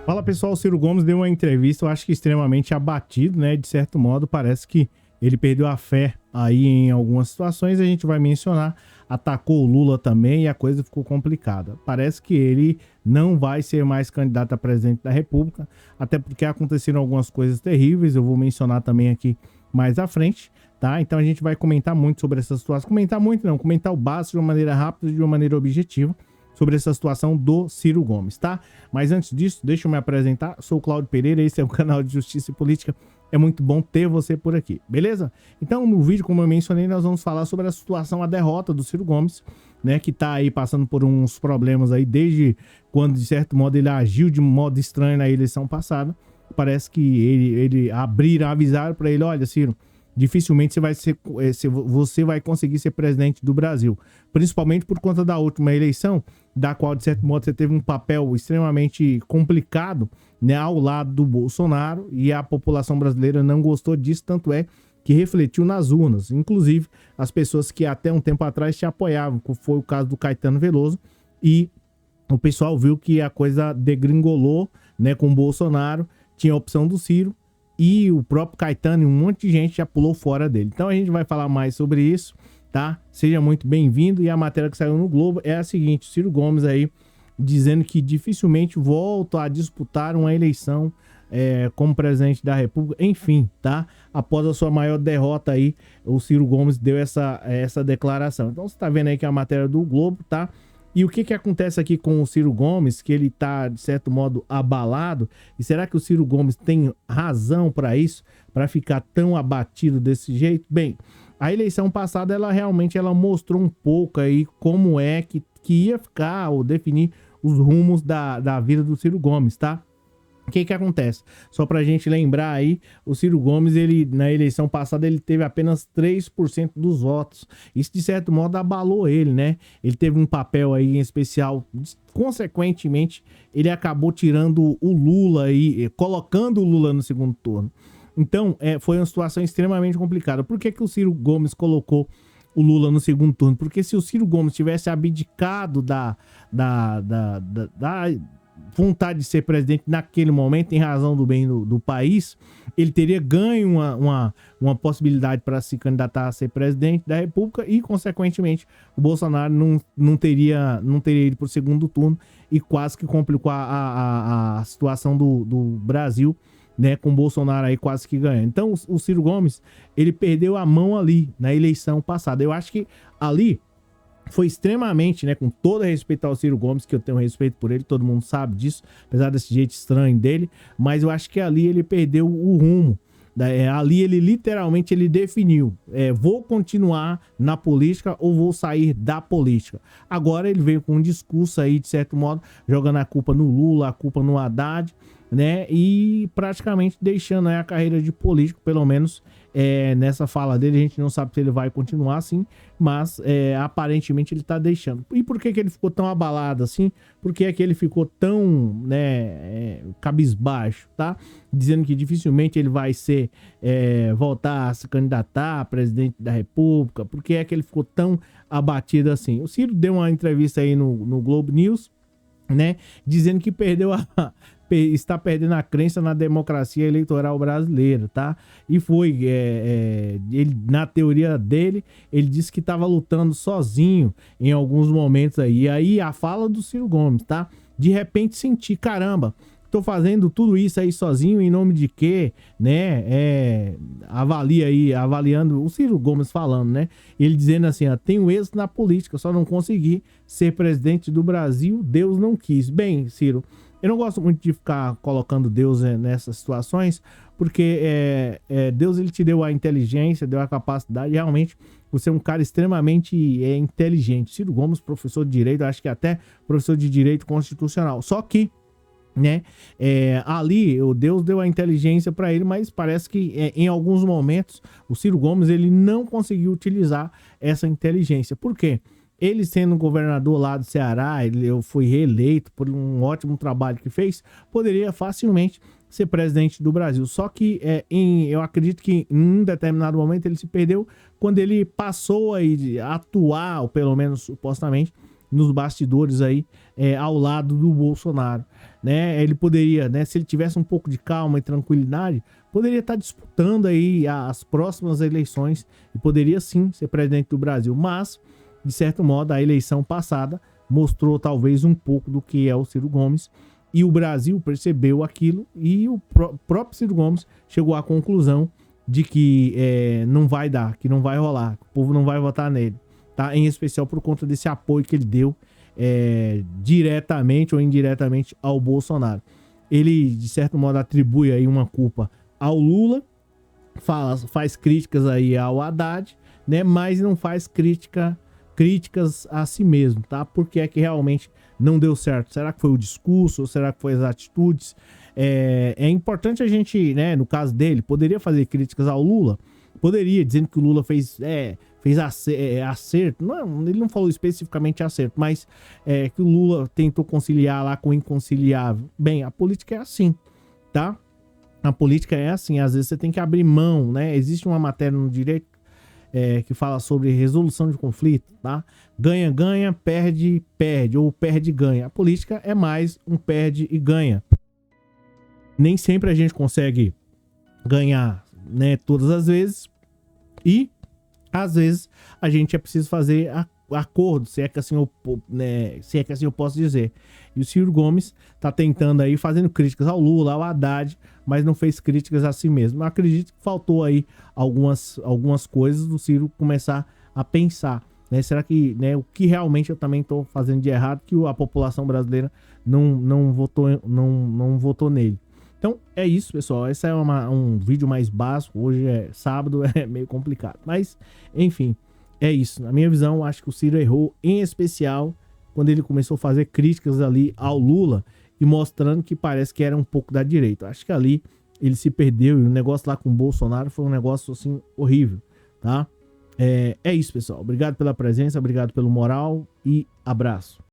Fala pessoal, o Ciro Gomes deu uma entrevista, eu acho que extremamente abatido, né? De certo modo, parece que ele perdeu a fé aí em algumas situações, a gente vai mencionar, atacou o Lula também e a coisa ficou complicada. Parece que ele não vai ser mais candidato a presidente da República, até porque aconteceram algumas coisas terríveis, eu vou mencionar também aqui mais à frente, tá? Então a gente vai comentar muito sobre essa situação, comentar muito não, comentar o básico de uma maneira rápida e de uma maneira objetiva, sobre essa situação do Ciro Gomes, tá? Mas antes disso, deixa eu me apresentar. Sou o Cláudio Pereira, esse é o canal de Justiça e Política. É muito bom ter você por aqui, beleza? Então, no vídeo, como eu mencionei, nós vamos falar sobre a situação, a derrota do Ciro Gomes, né? Que tá aí passando por uns problemas aí desde quando, de certo modo, ele agiu de modo estranho na eleição passada. Parece que avisaram para ele, olha, Ciro, dificilmente você vai conseguir ser presidente do Brasil. Principalmente por conta da última eleição, da qual, de certo modo, você teve um papel extremamente complicado, né, ao lado do Bolsonaro, e a população brasileira não gostou disso, tanto é que refletiu nas urnas. Inclusive, as pessoas que até um tempo atrás te apoiavam, como foi o caso do Caetano Veloso, e o pessoal viu que a coisa degringolou, né, com o Bolsonaro, tinha a opção do Ciro, e o próprio Caetano e um monte de gente já pulou fora dele. Então a gente vai falar mais sobre isso, tá? Seja muito bem-vindo. E a matéria que saiu no Globo é a seguinte: Ciro Gomes aí dizendo que dificilmente volta a disputar uma eleição como presidente da República, enfim, tá? Após a sua maior derrota aí, o Ciro Gomes deu essa declaração. Então você tá vendo aí que é a matéria do Globo, tá? E o que acontece aqui com o Ciro Gomes, que ele tá, de certo modo, abalado? E será que o Ciro Gomes tem razão para isso, para ficar tão abatido desse jeito? Bem, a eleição passada, ela mostrou um pouco aí como é que ia ficar ou definir os rumos da vida do Ciro Gomes, tá? O que acontece? Só pra gente lembrar aí, o Ciro Gomes, ele na eleição passada, ele teve apenas 3% dos votos. Isso, de certo modo, abalou ele, né? Ele teve um papel aí em especial. Consequentemente, ele acabou tirando o Lula aí, colocando o Lula no segundo turno. Então, foi uma situação extremamente complicada. Por que o Ciro Gomes colocou o Lula no segundo turno? Porque se o Ciro Gomes tivesse abdicado da vontade de ser presidente naquele momento, em razão do bem do país, ele teria ganho uma possibilidade para se candidatar a ser presidente da República e, consequentemente, o Bolsonaro não teria ido para o segundo turno e quase que complicou a situação do Brasil, né, com o Bolsonaro aí quase que ganhando. Então, o Ciro Gomes, ele perdeu a mão ali na eleição passada. Eu acho que ali foi extremamente, né, com todo respeito ao Ciro Gomes, que eu tenho respeito por ele, todo mundo sabe disso, apesar desse jeito estranho dele, mas eu acho que ali ele perdeu o rumo. Ali ele literalmente ele definiu, vou continuar na política ou vou sair da política. Agora ele veio com um discurso aí, de certo modo, jogando a culpa no Lula, a culpa no Haddad, né, e praticamente deixando aí a carreira de político, pelo menos nessa fala dele. A gente não sabe se ele vai continuar assim, mas aparentemente ele tá deixando. E por que ele ficou tão abalado assim? Por que é que ele ficou tão, né, cabisbaixo, tá? Dizendo que dificilmente ele vai voltar a se candidatar a presidente da República. Por que é que ele ficou tão abatido assim? O Ciro deu uma entrevista aí no Globo News, né, dizendo que está perdendo a crença na democracia eleitoral brasileira, tá? E ele, na teoria dele, ele disse que estava lutando sozinho em alguns momentos aí. E aí a fala do Ciro Gomes, tá? De repente senti, caramba, tô fazendo tudo isso aí sozinho em nome de quê, né? Avaliando o Ciro Gomes falando, né? Ele dizendo assim, ó, tenho êxito na política, só não consegui ser presidente do Brasil, Deus não quis. Bem, Ciro, eu não gosto muito de ficar colocando Deus nessas situações, porque Deus, ele te deu a inteligência, deu a capacidade, realmente você é um cara extremamente inteligente. Ciro Gomes, professor de direito, acho que até professor de direito constitucional. Só que, né, ali o Deus deu a inteligência para ele, mas parece que em alguns momentos o Ciro Gomes, ele não conseguiu utilizar essa inteligência. Por quê? Ele, sendo governador lá do Ceará, ele foi reeleito por um ótimo trabalho que fez, poderia facilmente ser presidente do Brasil. Só que eu acredito que em um determinado momento ele se perdeu quando ele passou a atuar, ou pelo menos supostamente, nos bastidores aí, ao lado do Bolsonaro, né? Ele poderia, né, se ele tivesse um pouco de calma e tranquilidade, poderia estar disputando aí as próximas eleições e poderia sim ser presidente do Brasil, mas de certo modo a eleição passada mostrou talvez um pouco do que é o Ciro Gomes, e o Brasil percebeu aquilo, e o próprio Ciro Gomes chegou à conclusão de que não vai dar, que não vai rolar, que o povo não vai votar nele, tá? Em especial por conta desse apoio que ele deu diretamente ou indiretamente ao Bolsonaro. Ele, de certo modo, atribui aí uma culpa ao Lula, faz críticas aí ao Haddad, né? Mas não faz críticas a si mesmo, tá? Porque é que realmente não deu certo. Será que foi o discurso ou será que foi as atitudes? É importante a gente, né, no caso dele, poderia fazer críticas ao Lula, poderia, dizendo que o Lula fez acerto, não, ele não falou especificamente acerto, mas que o Lula tentou conciliar lá com o inconciliável. Bem, a política é assim, tá? A política é assim, às vezes você tem que abrir mão, né? Existe uma matéria no direito que fala sobre resolução de conflito, tá? Ganha, ganha, perde, perde, ou perde, ganha. A política é mais um perde e ganha. Nem sempre a gente consegue ganhar, né, todas as vezes, e às vezes a gente é preciso fazer acordo, se é que assim eu posso dizer. E o Ciro Gomes tá tentando aí, fazendo críticas ao Lula, ao Haddad, mas não fez críticas a si mesmo. Eu acredito que faltou aí algumas coisas do Ciro começar a pensar, né? Será que, né, o que realmente eu também tô fazendo de errado, que a população brasileira não votou nele. Então é isso, pessoal. Esse é um vídeo mais básico. Hoje é sábado, é meio complicado. Mas, enfim, é isso. Na minha visão, acho que o Ciro errou, em especial quando ele começou a fazer críticas ali ao Lula e mostrando que parece que era um pouco da direita. Acho que ali ele se perdeu, e o negócio lá com o Bolsonaro foi um negócio assim horrível, tá? É isso, pessoal. Obrigado pela presença, obrigado pelo moral e abraço.